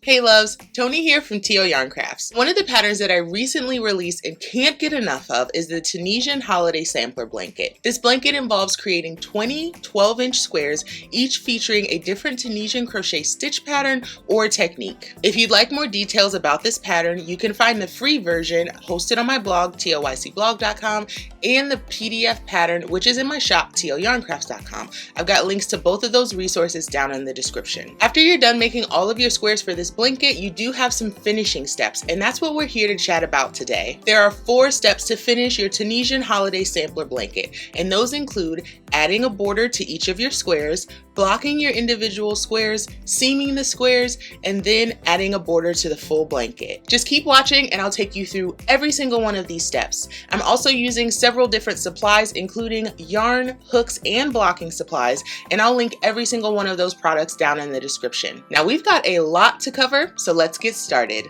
Hey loves, Tony here from TL Yarn Crafts. One of the patterns that I recently released and can't get enough of is the Tunisian Holiday Sampler blanket. This blanket involves creating 20 12-inch squares, each featuring a different Tunisian crochet stitch pattern or technique. If you'd like more details about this pattern, you can find the free version hosted on my blog, TLYCblog.com, and the PDF pattern, which is in my shop, TLYarncrafts.com. I've got links to both of those resources down in the description. After you're done making all of your squares for this blanket, you do have some finishing steps, and that's what we're here to chat about today. There are 4 steps to finish your Tunisian Holiday Sampler blanket, and those include adding a border to each of your squares, blocking your individual squares, seaming the squares, and then adding a border to the full blanket. Just keep watching and I'll take you through every single one of these steps. I'm also using several different supplies, including yarn, hooks, and blocking supplies, and I'll link every single one of those products down in the description. Now we've got a lot to cover, so let's get started.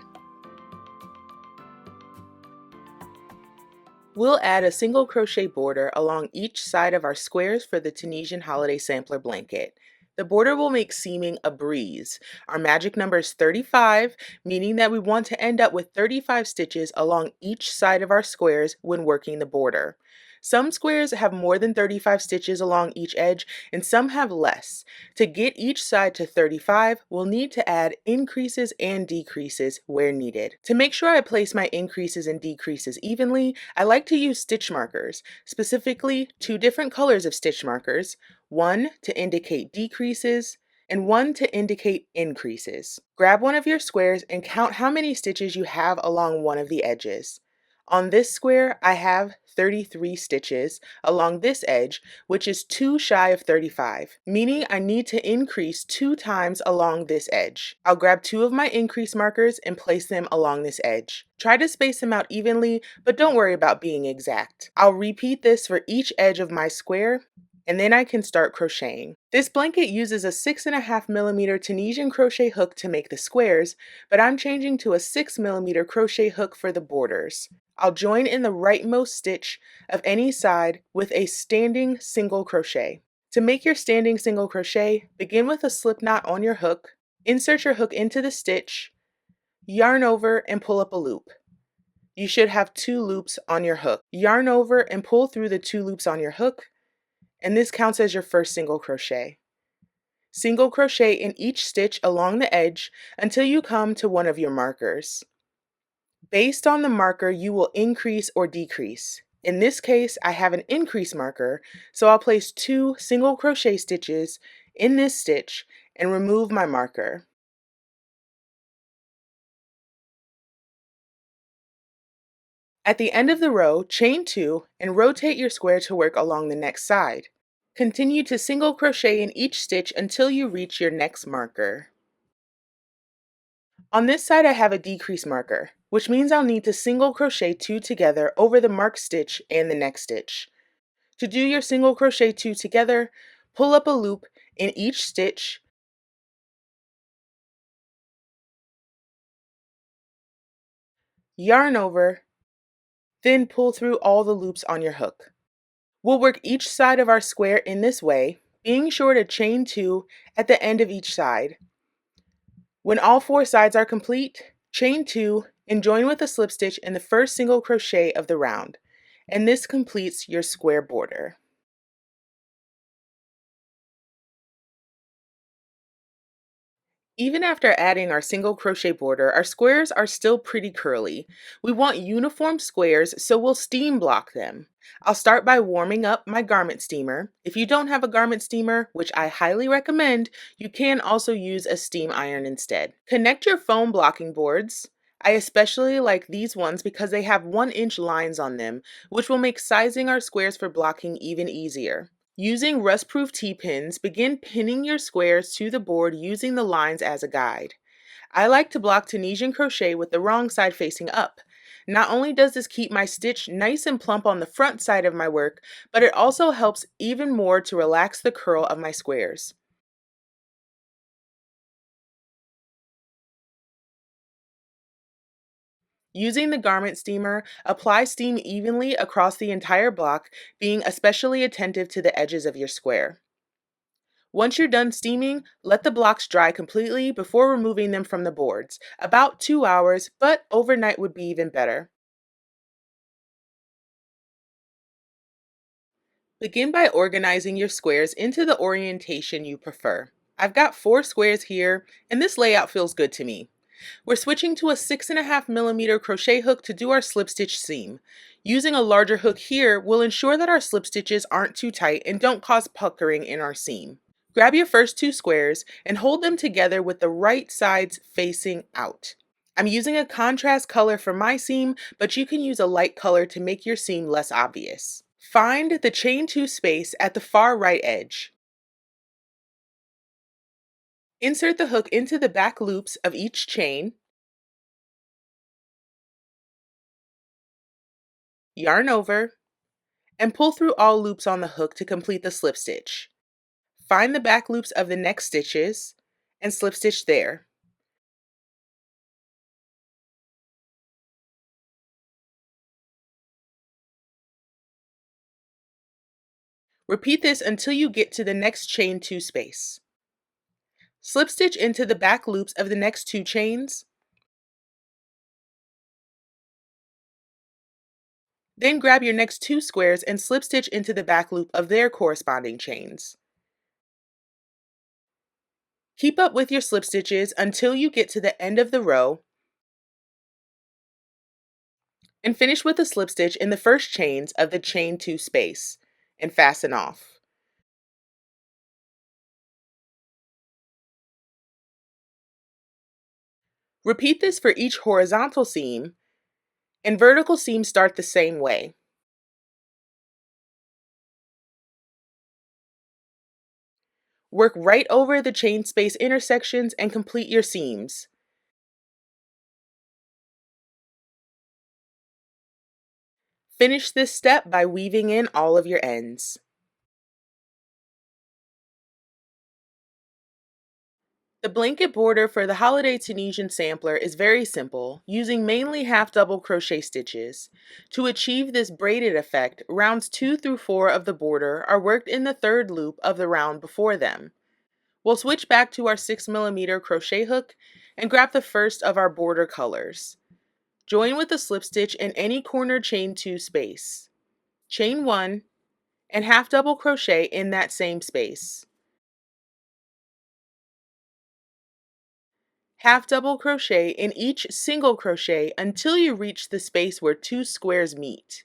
We'll add a single crochet border along each side of our squares for the Tunisian Holiday Sampler blanket. The border will make seaming a breeze. Our magic number is 35, meaning that we want to end up with 35 stitches along each side of our squares when working the border. Some squares have more than 35 stitches along each edge and some have less. To get each side to 35, we'll need to add increases and decreases where needed. To make sure I place my increases and decreases evenly, I like to use stitch markers, specifically 2 different colors of stitch markers, one to indicate decreases and one to indicate increases. Grab one of your squares and count how many stitches you have along one of the edges. On this square, I have 33 stitches along this edge, which is 2 shy of 35, meaning I need to increase 2 times along this edge. I'll grab 2 of my increase markers and place them along this edge. Try to space them out evenly, but don't worry about being exact. I'll repeat this for each edge of my square, and then I can start crocheting. This blanket uses a 6.5mm Tunisian crochet hook to make the squares, but I'm changing to a 6mm crochet hook for the borders. I'll join in the rightmost stitch of any side with a standing single crochet. To make your standing single crochet, begin with a slip knot on your hook, insert your hook into the stitch, yarn over and pull up a loop. You should have 2 loops on your hook. Yarn over and pull through the 2 loops on your hook, and this counts as your first single crochet. Single crochet in each stitch along the edge until you come to one of your markers. Based on the marker, you will increase or decrease. In this case, I have an increase marker, so I'll place 2 single crochet stitches in this stitch and remove my marker. At the end of the row, chain 2 and rotate your square to work along the next side. Continue to single crochet in each stitch until you reach your next marker. On this side I have a decrease marker, which means I'll need to single crochet 2 together over the marked stitch and the next stitch. To do your single crochet 2 together, pull up a loop in each stitch, yarn over, then pull through all the loops on your hook. We'll work each side of our square in this way, being sure to chain 2 at the end of each side. When all 4 sides are complete, chain 2 and join with a slip stitch in the first single crochet of the round, and this completes your square border. Even after adding our single crochet border, our squares are still pretty curly. We want uniform squares, so we'll steam block them. I'll start by warming up my garment steamer. If you don't have a garment steamer, which I highly recommend, you can also use a steam iron instead. Connect your foam blocking boards. I especially like these ones because they have 1-inch lines on them, which will make sizing our squares for blocking even easier. Using rust-proof T-pins, begin pinning your squares to the board using the lines as a guide. I like to block Tunisian crochet with the wrong side facing up. Not only does this keep my stitch nice and plump on the front side of my work, but it also helps even more to relax the curl of my squares. Using the garment steamer, apply steam evenly across the entire block, being especially attentive to the edges of your square. Once you're done steaming, let the blocks dry completely before removing them from the boards. About 2 hours, but overnight would be even better. Begin by organizing your squares into the orientation you prefer. I've got 4 squares here, and this layout feels good to me. We're switching to a 6.5mm crochet hook to do our slip stitch seam. Using a larger hook here will ensure that our slip stitches aren't too tight and don't cause puckering in our seam. Grab your first 2 squares and hold them together with the right sides facing out. I'm using a contrast color for my seam, but you can use a light color to make your seam less obvious. Find the chain 2 space at the far right edge. Insert the hook into the back loops of each chain. Yarn over, and pull through all loops on the hook to complete the slip stitch. Find the back loops of the next stitches and slip stitch there. Repeat this until you get to the next chain 2 space. Slip stitch into the back loops of the next 2 chains. Then grab your next 2 squares and slip stitch into the back loop of their corresponding chains. Keep up with your slip stitches until you get to the end of the row and finish with a slip stitch in the first chains of the chain 2 space and fasten off. Repeat this for each horizontal seam, and vertical seams start the same way. Work right over the chain space intersections and complete your seams. Finish this step by weaving in all of your ends. The blanket border for the Holiday Tunisian Sampler is very simple, using mainly half double crochet stitches. To achieve this braided effect, rounds 2 through 4 of the border are worked in the third loop of the round before them. We'll switch back to our 6mm crochet hook and grab the first of our border colors. Join with a slip stitch in any corner chain 2 space. Chain 1 and half double crochet in that same space. Half double crochet in each single crochet until you reach the space where 2 squares meet.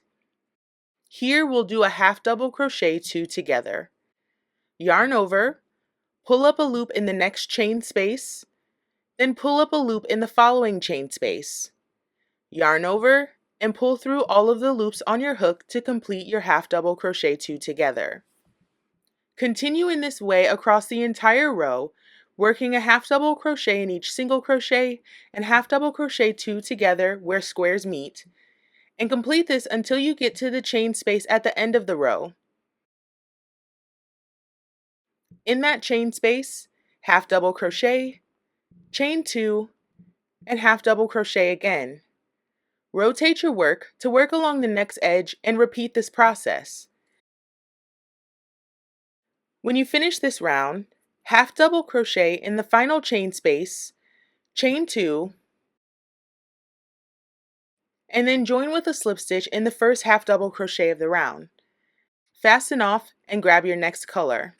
Here we'll do a half double crochet 2 together. Yarn over, pull up a loop in the next chain space, then pull up a loop in the following chain space. Yarn over and pull through all of the loops on your hook to complete your half double crochet 2 together. Continue in this way across the entire row, working a half double crochet in each single crochet and half double crochet 2 together where squares meet, and complete this until you get to the chain space at the end of the row. In that chain space, half double crochet, chain 2, and half double crochet again. Rotate your work to work along the next edge and repeat this process. When you finish this round, half double crochet in the final chain space, chain 2, and then join with a slip stitch in the first half double crochet of the round. Fasten off and grab your next color.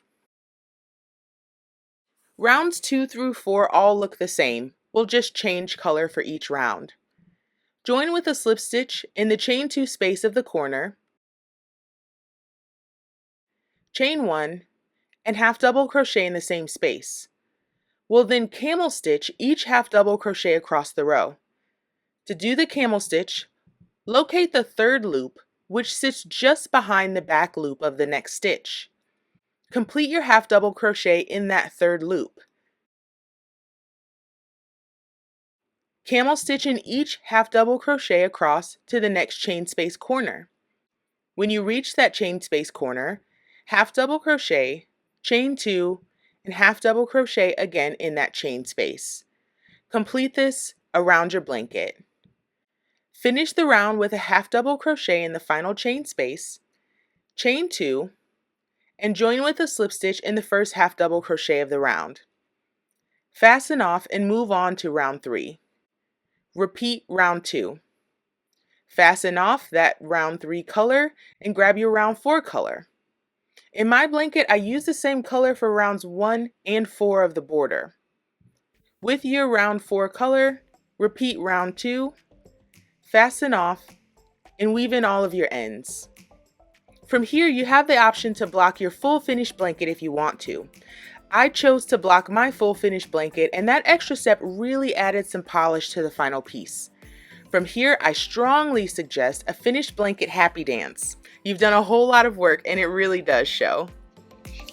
Rounds 2 through 4 all look the same. We'll just change color for each round. Join with a slip stitch in the chain 2 space of the corner, chain 1, and half double crochet in the same space. We'll then camel stitch each half double crochet across the row. To do the camel stitch, locate the third loop, which sits just behind the back loop of the next stitch. Complete your half double crochet in that third loop. Camel stitch in each half double crochet across to the next chain space corner. When you reach that chain space corner, half double crochet, chain 2, and half double crochet again in that chain space. Complete this around your blanket. Finish the round with a half double crochet in the final chain space, chain 2, and join with a slip stitch in the first half double crochet of the round. Fasten off and move on to round 3. Repeat round 2. Fasten off that round 3 color and grab your round 4 color. In my blanket, I use the same color for rounds 1 and 4 of the border. With your round 4 color, repeat round 2, fasten off, and weave in all of your ends. From here, you have the option to block your full finished blanket if you want to. I chose to block my full finished blanket, and that extra step really added some polish to the final piece. From here, I strongly suggest a finished blanket happy dance. You've done a whole lot of work, and it really does show.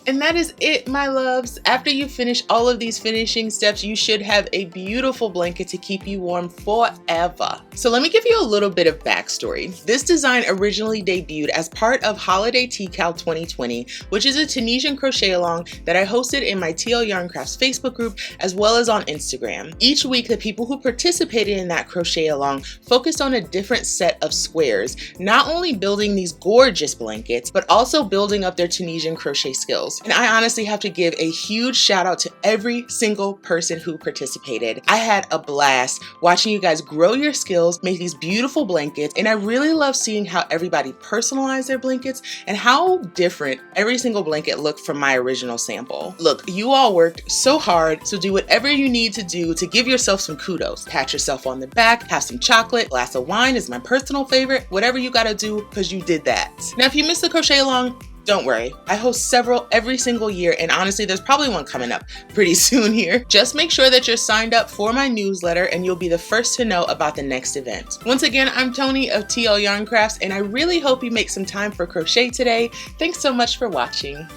And that is it, my loves. After you finish all of these finishing steps, you should have a beautiful blanket to keep you warm forever. So let me give you a little bit of backstory. This design originally debuted as part of Holiday TCal 2020, which is a Tunisian crochet along that I hosted in my TL Yarn Crafts Facebook group, as well as on Instagram. Each week, the people who participated in that crochet along focused on a different set of squares, not only building these gorgeous blankets, but also building up their Tunisian crochet skills. And I honestly have to give a huge shout out to every single person who participated. I had a blast watching you guys grow your skills, make these beautiful blankets, and I really love seeing how everybody personalized their blankets and how different every single blanket looked from my original sample. Look, you all worked so hard, so do whatever you need to do to give yourself some kudos. Pat yourself on the back, have some chocolate, glass of wine is my personal favorite, whatever you gotta do because you did that. Now, if you missed the crochet along, don't worry, I host several every single year, and honestly, there's probably one coming up pretty soon here. Just make sure that you're signed up for my newsletter and you'll be the first to know about the next event. Once again, I'm Tony of TL Yarn Crafts, and I really hope you make some time for crochet today. Thanks so much for watching.